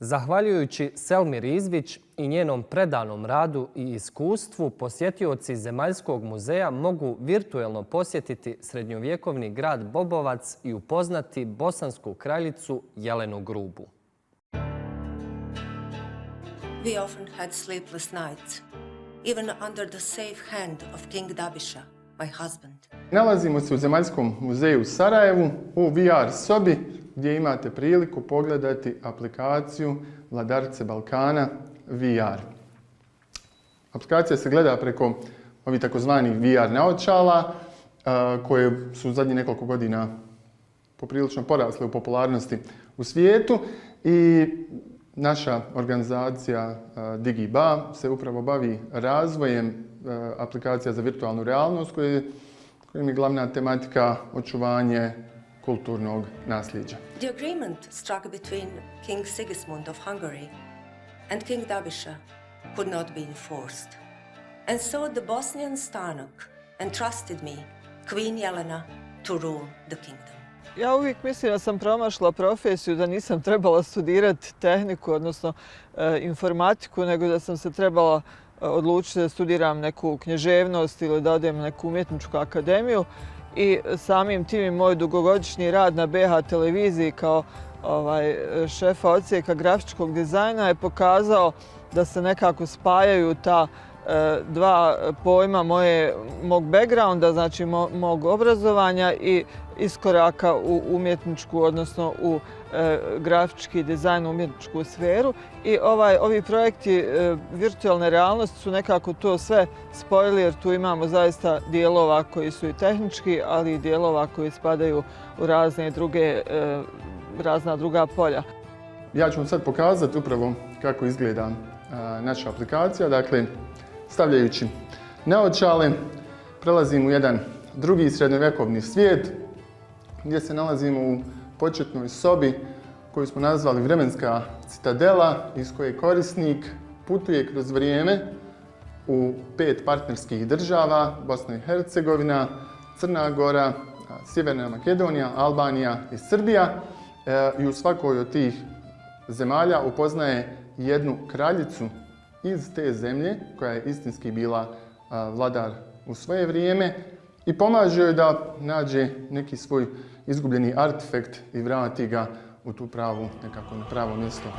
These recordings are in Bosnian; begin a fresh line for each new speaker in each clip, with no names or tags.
Zahvaljujući Selmi Rizvić i njenom predanom radu i iskustvu, posjetioci Zemaljskog muzeja mogu virtuelno posjetiti srednjovjekovni grad Bobovac i upoznati bosansku kraljicu Jelenu Grubu.
We often had sleepless nights, even under the safe hand of King Dabiša, my husband.
Nalazimo se u Zemaljskom muzeju u Sarajevu u VR sobi gdje imate priliku pogledati aplikaciju Vladarice Balkana VR. Aplikacija se gleda preko ovih takozvanih VR naočala koje su u zadnjih nekoliko godina poprilično porasle u popularnosti u svijetu i naša organizacija DigiBa se upravo bavi razvojem aplikacija za virtualnu realnost kojim je glavna tematika očuvanje kulturnog nasljeđa.
The agreement struck between King Sigismund of Hungary and King Dabiša could not be enforced. And so the Bosnian Stanok entrusted me, Queen Jelena, to rule the kingdom.
Ja uvijek mislim da sam promašila profesiju, da nisam trebala studirati tehniku, odnosno informatiku, nego da sam se trebala odlučiti da studiram neku književnost ili da odem na neku umjetničku akademiju. I samim tim i moj dugogodišnji rad na BH televiziji kao šefa odsjeka grafičkog dizajna je pokazao da se nekako spajaju ta dva pojma mog backgrounda, znači mog obrazovanja i iskoraka u umjetničku, odnosno u grafički dizajn, umjetničku sferu. I ovi projekti virtualne realnosti su nekako to sve spojili jer tu imamo zaista dijelova koji su i tehnički, ali i dijelova koji spadaju u razna druga polja.
Ja ću vam sad pokazati upravo kako izgleda naša aplikacija. Dakle, stavljajući naočale, prelazimo u jedan drugi srednjovjekovni svijet gdje se nalazimo u početnoj sobi koju smo nazvali vremenska citadela, iz koje korisnik putuje kroz vrijeme u 5 partnerskih država: Bosna i Hercegovina, Crna Gora, Sjeverna Makedonija, Albanija i Srbija. I u svakoj od tih zemalja upoznaje jednu kraljicu iz te zemlje koja je istinski bila vladar u svoje vrijeme i pomaže joj da nađe neki svoj izgubljeni artefakt i vrati ga u tu pravu, nekako na pravo mjesto.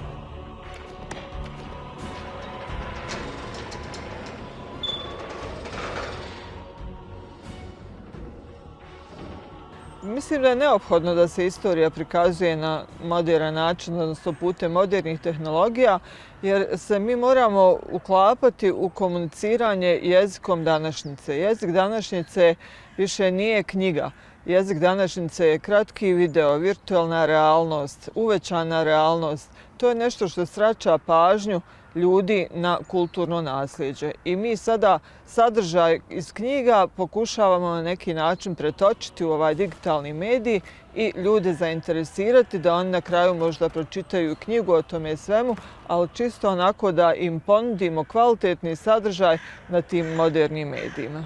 Mislim da je neophodno da se istorija prikazuje na modern način, odnosno putem modernih tehnologija, jer se mi moramo uklapati u komuniciranje jezikom današnjice. Jezik današnjice više nije knjiga. Jezik današnjice je kratki video, virtualna realnost, uvećana realnost. To je nešto što svraća pažnju ljudi na kulturno nasljeđe. I mi sada sadržaj iz knjiga pokušavamo na neki način pretočiti u ovaj digitalni medij i ljude zainteresirati da oni na kraju možda pročitaju knjigu o tome svemu, ali čisto onako da im ponudimo kvalitetni sadržaj na tim modernim medijima.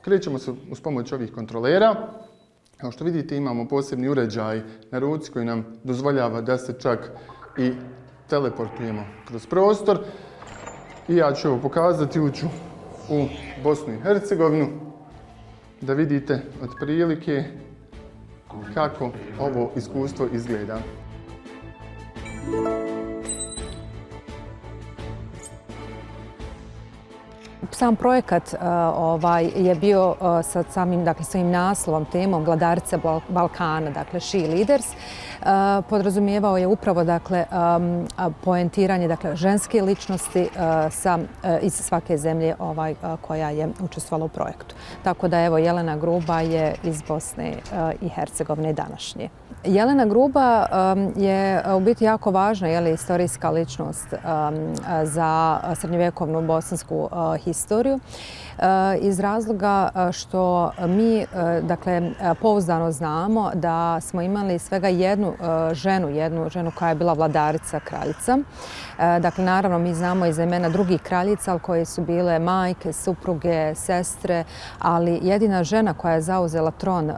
Krećemo se uz pomoć ovih kontrolera. Kao što vidite, imamo posebni uređaj na ruci koji nam dozvoljava da se čak i teleportujemo kroz prostor. I ja ću ovo pokazati, uću u Bosnu i Hercegovinu da vidite otprilike kako ovo iskustvo izgleda.
Sam projekat je bio sa svojim naslovom, temom Vladarice Balkana, dakle She Leaders. Podrazumijevao je upravo poentiranje ženske ličnosti iz svake zemlje koja je učestvovala u projektu. Tako da evo, Jelena Gruba je iz Bosne i Hercegovine današnje. Jelena Gruba je u biti jako važna istorijska ličnost za srednjovjekovnu bosansku historiju iz razloga što mi pouzdano znamo da smo imali svega jednu ženu koja je bila vladarica, kraljica. Dakle, naravno, mi znamo iz imena drugih kraljica koje su bile majke, supruge, sestre, ali jedina žena koja je zauzela tron,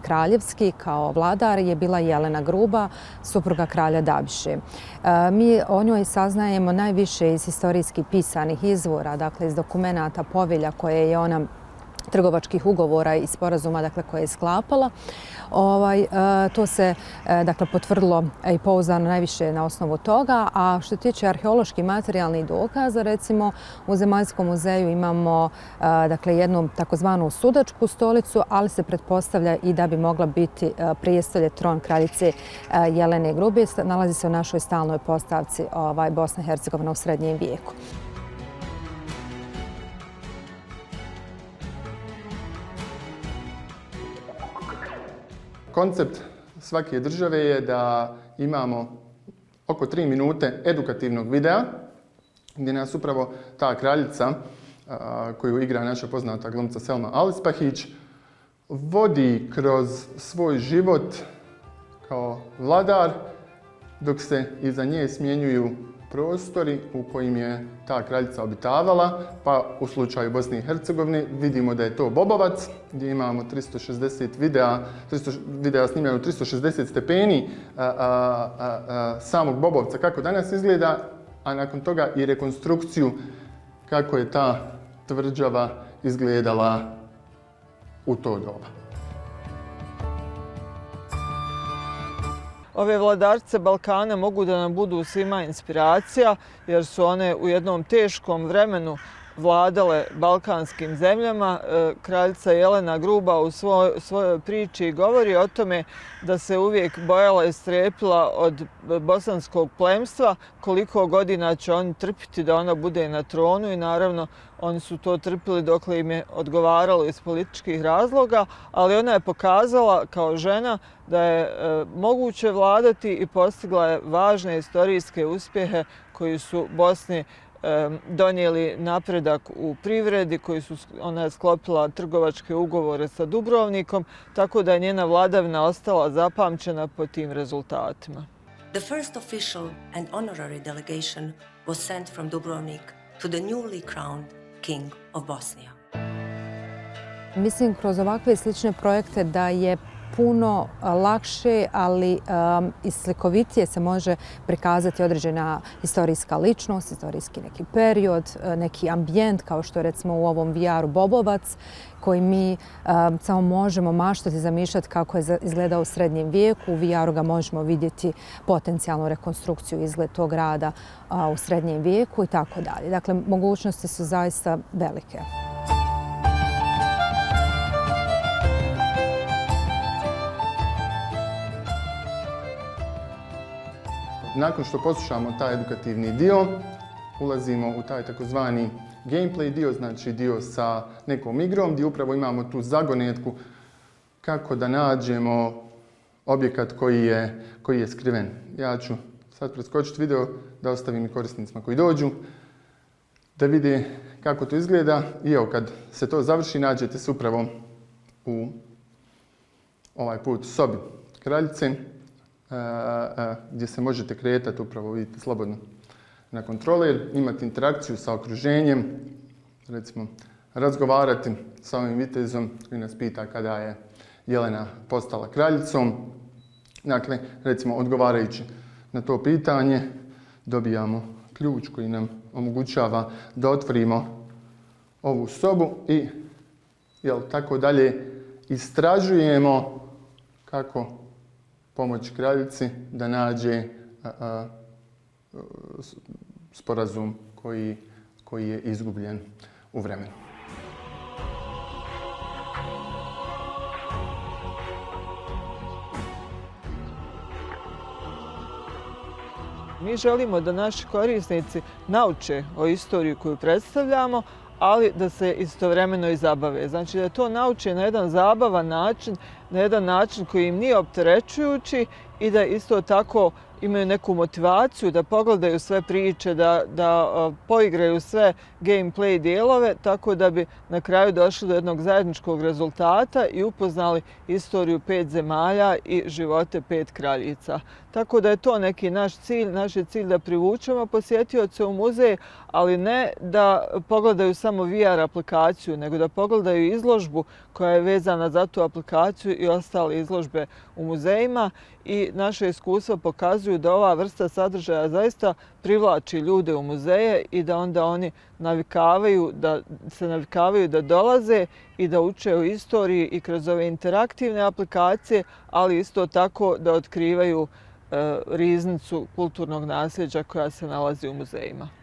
kraljevski kao vladar vladar je bila Jelena Gruba, supruga kralja Dabiše. Mi o njoj saznajemo najviše iz historijski pisanih izvora, dakle iz dokumenata, povelja koje je ona trgovačkih ugovora i sporazuma koje je sklapala. To se potvrdilo i pouzdano najviše na osnovu toga. A što se tiče arheoloških materijalnih dokaza, recimo u Zemaljskom muzeju imamo jednu takozvanu sudačku stolicu, ali se pretpostavlja i da bi mogla biti prijestolje, tron kraljice Jelene Grube. Nalazi se u našoj stalnoj postavci Bosna i Hercegovina u srednjem vijeku.
Koncept svake države je da imamo oko 3 minute edukativnog videa gdje nas upravo ta kraljica koju igra naša poznata glumca Selma Alispahić vodi kroz svoj život kao vladar dok se iza nje smjenjuju prostori u kojim je ta kraljica obitavala, pa u slučaju Bosne i Hercegovine vidimo da je to Bobovac, gdje imamo 360 videa snimaju 360 stepeni samog Bobovca kako danas izgleda, a nakon toga i rekonstrukciju kako je ta tvrđava izgledala u to doba.
Ove vladarce Balkana mogu da nam budu svima inspiracija jer su one u jednom teškom vremenu vladale balkanskim zemljama. Kraljica Jelena Gruba u svojoj priči govori o tome da se uvijek bojala i strepila od bosanskog plemstva, koliko godina će oni trpiti da ona bude na tronu i naravno oni su to trpili dokle im je odgovaralo iz političkih razloga, ali ona je pokazala kao žena da je moguće vladati i postigla je važne istorijske uspjehe koji su Bosni donijeli napredak u privredi, ona je sklopila trgovačke ugovore sa Dubrovnikom, tako da je njena vladavina ostala zapamćena po tim rezultatima.
The first official and honorary delegation was sent from Dubrovnik to the newly crowned King of Bosnia.
Mislim kroz ovakve slične projekte da je puno lakše, ali i slikovitije se može prikazati određena historijska ličnost, historijski neki period, neki ambijent, kao što je recimo u ovom VR-u Bobovac, koji mi samo možemo maštati, zamišljati kako je izgledao u srednjem vijeku. U VR-u ga možemo vidjeti potencijalnu rekonstrukciju izgled tog grada u srednjem vijeku i tako dalje. Dakle, mogućnosti su zaista velike.
Nakon što poslušamo taj edukativni dio, ulazimo u taj takozvani gameplay dio, znači dio sa nekom igrom, gdje upravo imamo tu zagonetku kako da nađemo objekat koji je skriven. Ja ću sad preskočiti video da ostavim i korisnicima koji dođu da vide kako to izgleda. I evo, kad se to završi, nađete se upravo u ovaj put sobi kraljice, gdje se možete kretati, upravo vidite slobodno na kontroler, imati interakciju sa okruženjem, recimo razgovarati sa ovim vitezom koji nas pita kada je Jelena postala kraljicom. Dakle, recimo odgovarajući na to pitanje dobijamo ključ koji nam omogućava da otvorimo ovu sobu i tako dalje istražujemo kako pomoći kraljici da nađe sporazum koji je izgubljen u vremenu.
Mi želimo da naši korisnici nauče o istoriji koju predstavljamo, ali da se istovremeno i zabave. Znači da to nauče na jedan zabavan način, na jedan način koji im nije opterećujući i da isto tako imaju neku motivaciju da pogledaju sve priče, da poigraju sve gameplay dijelove, tako da bi na kraju došli do jednog zajedničkog rezultata i upoznali istoriju 5 zemalja i živote 5 kraljica. Tako da je to neki naš cilj. Naš je cilj da privučemo posjetioce u muzej, ali ne da pogledaju samo VR aplikaciju, nego da pogledaju izložbu koja je vezana za tu aplikaciju i ostale izložbe u muzejima. I naše iskustva pokazuju da ova vrsta sadržaja zaista privlači ljude u muzeje i da onda oni se navikavaju da dolaze i da uče o istoriji i kroz ove interaktivne aplikacije, ali isto tako da otkrivaju riznicu kulturnog nasljeđa koja se nalazi u muzejima.